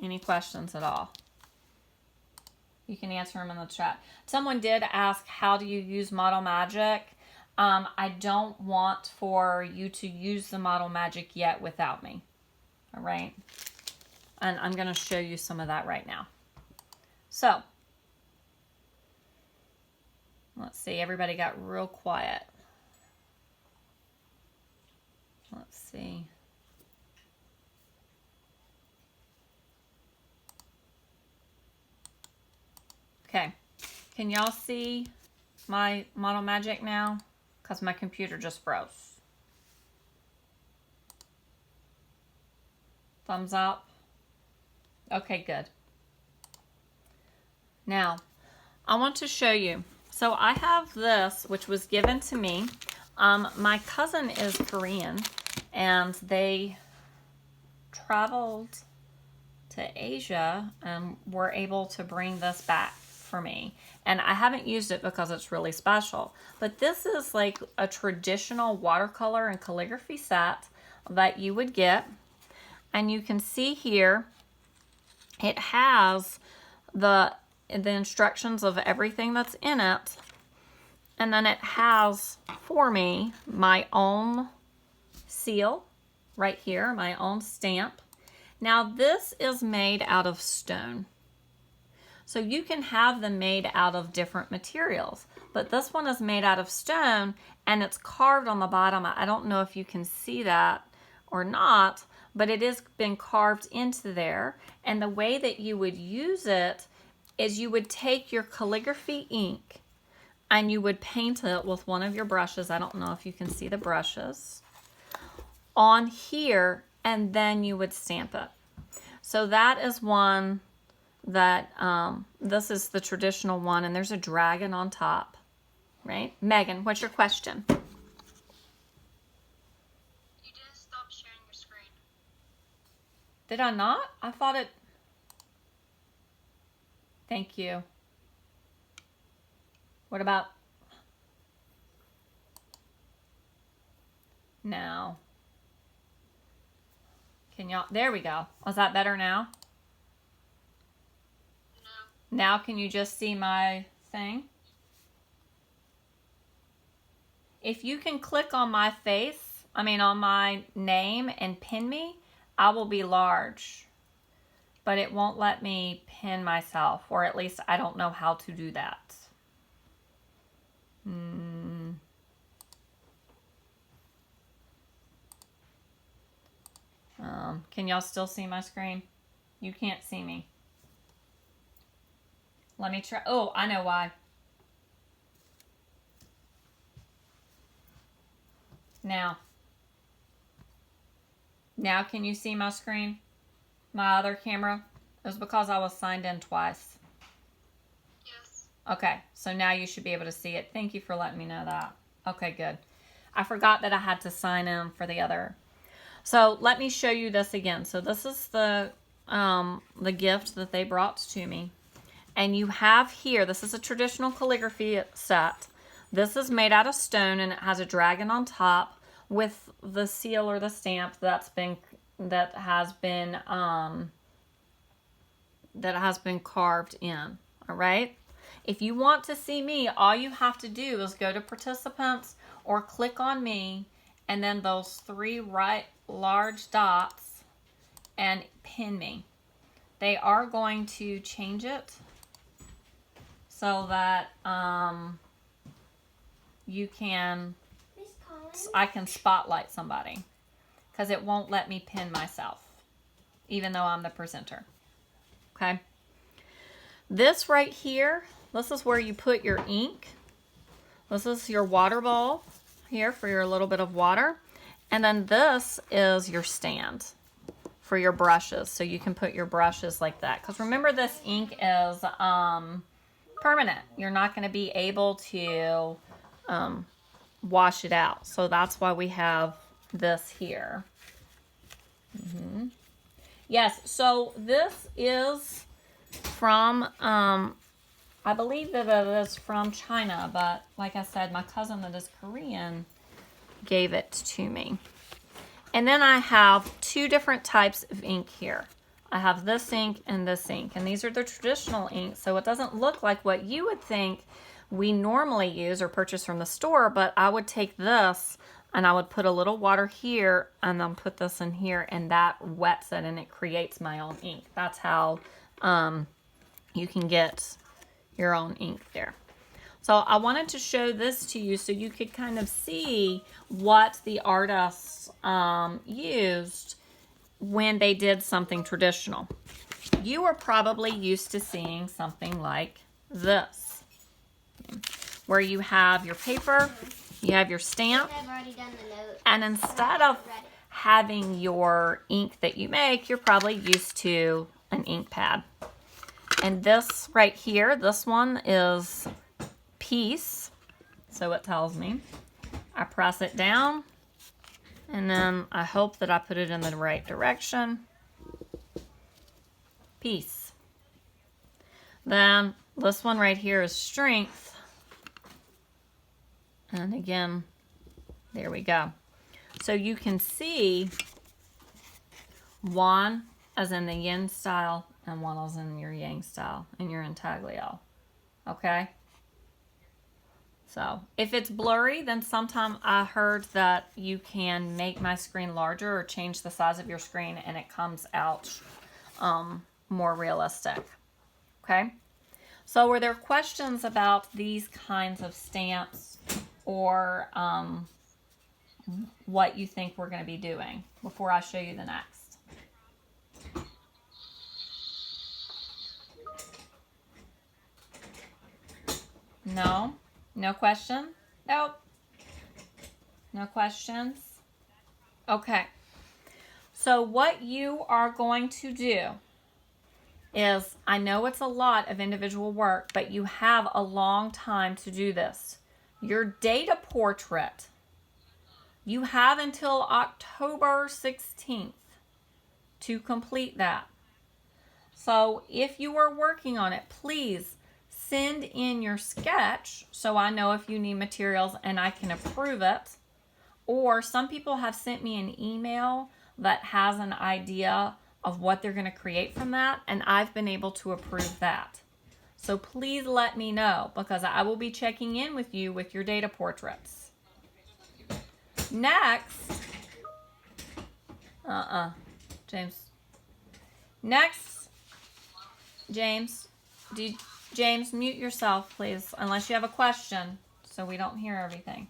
Any questions at all? You can answer them in the chat. Someone did ask, how do you use Model Magic? I don't want for you to use the Model Magic yet without me. All right. And I'm going to show you some of that right now. So, let's see. Everybody got real quiet. Let's see. Okay. Can y'all see my Model Magic now? Because my computer just froze. Thumbs up. Okay, good. Now, I want to show you. So I have this, which was given to me. My cousin is Korean, and they traveled to Asia and were able to bring this back for me. And I haven't used it because it's really special. But this is like a traditional watercolor and calligraphy set that you would get. And you can see here, it has the instructions of everything that's in it. And then it has for me my own seal right here, my own stamp. Now this is made out of stone. So you can have them made out of different materials, but this one is made out of stone and it's carved on the bottom. I don't know if you can see that or not, but it has been carved into there. And the way that you would use it is you would take your calligraphy ink and you would paint it with one of your brushes. I don't know if you can see the brushes on here, and then you would stamp it. So that is one that, this is the traditional one, and there's a dragon on top, right? Megan, what's your question? You didn't stop sharing your screen. Did I not? I thought it... Thank you. What about... now? Can y'all... There we go. Was that better now? No. Now can you just see my thing? If you can click on my face, on my name and pin me, I will be large. But it won't let me pin myself, or at least I don't know how to do that. Can y'all still see my screen? You can't see me. Let me try. Oh, I know why. Now can you see my screen? My other camera? It was because I was signed in twice. Yes. Okay, so now you should be able to see it. Thank you for letting me know that. Okay, good. I forgot that I had to sign in for the other. So let me show you this again. So this is the gift that they brought to me. And you have here, this is a traditional calligraphy set. This is made out of stone and it has a dragon on top with the seal or the stamp that has been carved in. All right. If you want to see me, all you have to do is go to participants or click on me, and then those three large dots, and pin me. They are going to change it so that I can spotlight somebody, because it won't let me pin myself, even though I'm the presenter. Okay. This right here, this is where you put your ink. This is your water bowl here for your little bit of water. And then this is your stand for your brushes. So you can put your brushes like that. Because remember, this ink is permanent. You're not going to be able to wash it out. So that's why we have this here. Yes, so this is from, I believe that it is from China, but like I said, my cousin that is Korean gave it to me. And then I have two different types of ink here. I have this ink and this ink, and these are the traditional inks, so it doesn't look like what you would think we normally use or purchase from the store, but I would take this and I would put a little water here and then put this in here, and that wets it and it creates my own ink. That's how you can get your own ink there. So I wanted to show this to you so you could kind of see what the artists used when they did something traditional. You are probably used to seeing something like this, where you have your paper, you have your stamp, I've already done the note. and instead of having your ink that you make, you're probably used to an ink pad. And this right here, this one is Peace, so it tells me. I press it down, and then I hope that I put it in the right direction. Peace. Then this one right here is Strength. And again, there we go. So you can see one as in the yin style and one as in your yang style and your intaglio. Okay? So if it's blurry, then sometime I heard that you can make my screen larger or change the size of your screen and it comes out more realistic. Okay? So were there questions about these kinds of stamps or what you think we're going to be doing before I show you the next? No? No question? Nope. No questions? Okay. So what you are going to do is, I know it's a lot of individual work, but you have a long time to do this. Your data portrait, you have until October 16th to complete that. So if you are working on it, please send in your sketch so I know if you need materials and I can approve it. Or some people have sent me an email that has an idea of what they're going to create from that, and I've been able to approve that. So please let me know, because I will be checking in with you with your data portraits. Next, James. Next, James, James, mute yourself, please, unless you have a question, so we don't hear everything.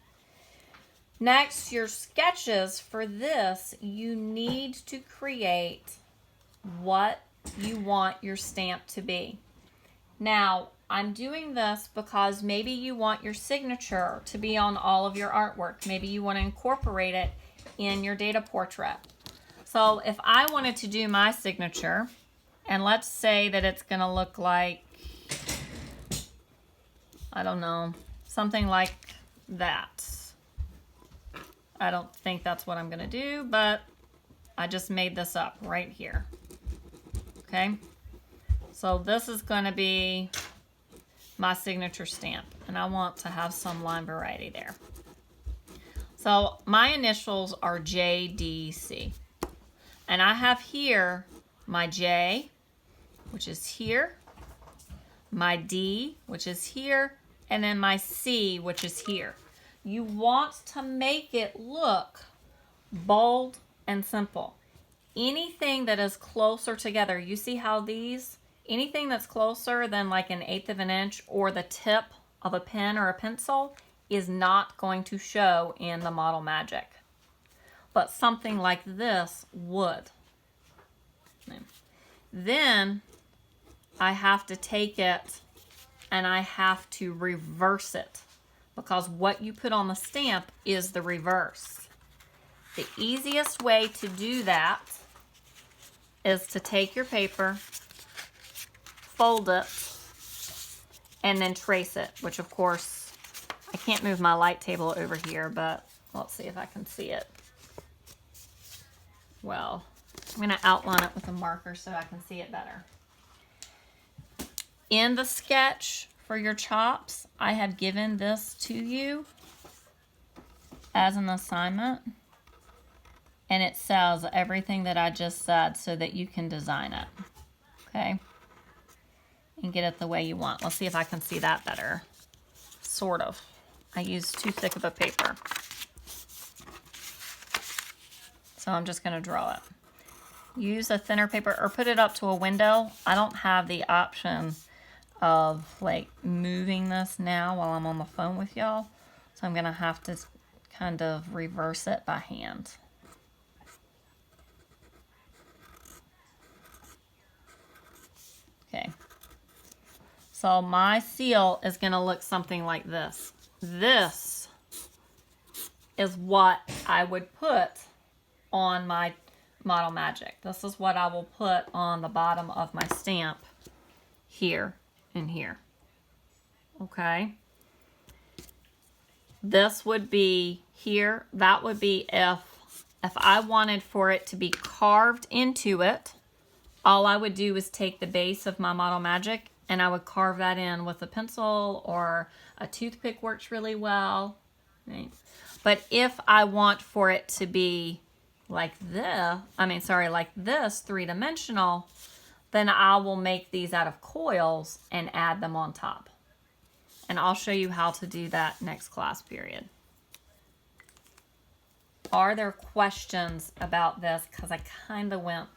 Next, your sketches for this, you need to create what you want your stamp to be. Now, I'm doing this because maybe you want your signature to be on all of your artwork. Maybe you want to incorporate it in your data portrait. So if I wanted to do my signature, and let's say that it's going to look like, I don't know, something like that. I don't think that's what I'm going to do, but I just made this up right here. Okay? So this is going to be my signature stamp, and I want to have some line variety there. So my initials are JDC, and I have here my J, which is here, my D, which is here, and then my C, which is here. You want to make it look bold and simple. Anything that is closer together, you see how these, anything that's closer than like 1/8 of an inch or the tip of a pen or a pencil is not going to show in the Model Magic. But something like this would. Then I have to take it and I have to reverse it, because what you put on the stamp is the reverse. The easiest way to do that is to take your paper, fold it, and then trace it, which of course, I can't move my light table over here, but let's see if I can see it. Well, I'm going to outline it with a marker so I can see it better. In the sketch for your chops, I have given this to you as an assignment. and it says everything that I just said so that you can design it. Okay? And get it the way you want. Let's see if I can see that better. Sort of. I used too thick of a paper. So I'm just going to draw it. Use a thinner paper or put it up to a window. I don't have the option of like moving this now while I'm on the phone with y'all. So I'm going to have to kind of reverse it by hand. Okay. So my seal is going to look something like this. This is what I would put on my Model Magic. This is what I will put on the bottom of my stamp here and here. Okay. This would be here. That would be if I wanted for it to be carved into it, all I would do is take the base of my Model Magic and I would carve that in with a pencil, or a toothpick works really well. Right? But if I want for it to be like this, like this, three-dimensional, then I will make these out of coils and add them on top. And I'll show you how to do that next class period. Are there questions about this? Because I kind of went